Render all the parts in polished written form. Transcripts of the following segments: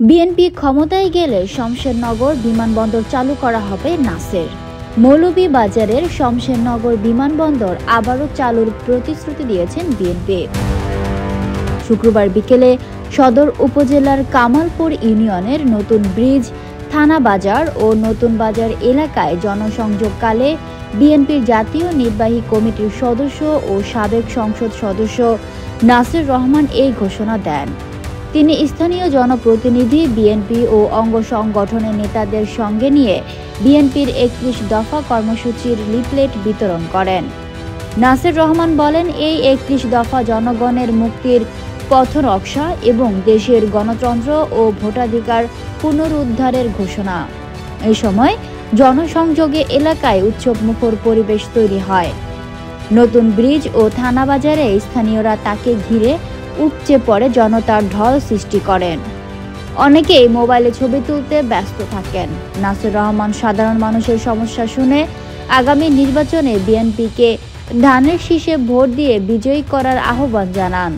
BNP ক্ষমতায় গেলে শমশেরনগর বিমানবন্দর চালু করা হবে নাসের। মৌলভীবাজারের শমশেরনগর বিমানবন্দর আবারও চালুর প্রতিশ্রুতি দিয়েছেন বিএনপি। শুক্রবার বিকেলে সদর উপজেলার কামালপুর ইউনিয়নের নতুন ব্রিজ, থানা বাজার ও নতুন বাজার এলাকায় জনসংযোগকালে বিএনপির জাতীয় নির্বাহী কমিটির সদস্য ও সাবেক সংসদ সদস্য নাসির রহমান এই ঘোষণা দেন। তিনি স্থানীয় জনপ্রতিনিধি, বিএনপি ও অঙ্গ সংগঠনের নেতাদের সঙ্গে নিয়ে বিএনপির 31 দফা কর্মসূচির লিফলেট বিতরণ করেন। নাসির রহমান বলেন, এই 31 দফা জনগণের মুক্তির পথনকশা এবং দেশের গণতন্ত্র ও ভোটাধিকার পুনরুদ্ধারের ঘোষণা। এই সময় জনসংযোগে এলাকায় উৎসবমুখর পরিবেশ তৈরি হয়। নতুন ব্রিজ ও থানা বাজারে স্থানীয়রা তাকে ঘিরে উপচে পড়ে জনতার ঢল সৃষ্টি করেন। অনেকেই মোবাইলে ছবি তুলতে ব্যস্ত থাকেন। নাসির রহমান সাধারণ মানুষের সমস্যা শুনে আগামী নির্বাচনে বিএনপিকে ধানের শীষে ভোট দিয়ে বিজয়ী করার আহ্বান জানান।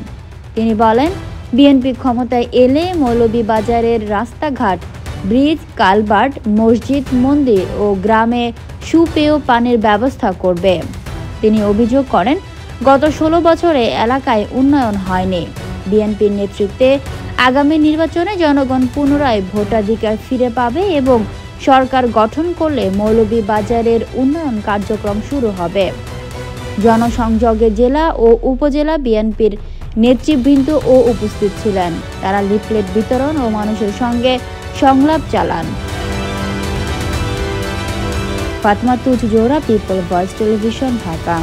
তিনি বলেন, বিএনপি ক্ষমতায় এলে মৌলভীবাজারের রাস্তাঘাট, ব্রিজ, কালভার্ট, মসজিদ, মন্দির ও গ্রামে সুপেয় পানির ব্যবস্থা করবে। তিনি অভিযোগ করেন, গত 16 বছরে এলাকায় উন্নয়ন হয়নি। বিএনপির নেতৃত্বে আগামী নির্বাচনে জনগণ পুনরায় ভোটাধিকার ফিরে পাবে এবং সরকার গঠন করলে মৌলভীবাজারের উন্নয়ন কার্যক্রম শুরু হবে। জনসংযোগে জেলা ও উপজেলা বিএনপির নেতৃবৃন্দ ও উপস্থিত ছিলেন। তারা লিফলেট বিতরণ ও মানুষের সঙ্গে সংলাপ চালান। Fatema Tuz Zohra, people voice television, Dhaka.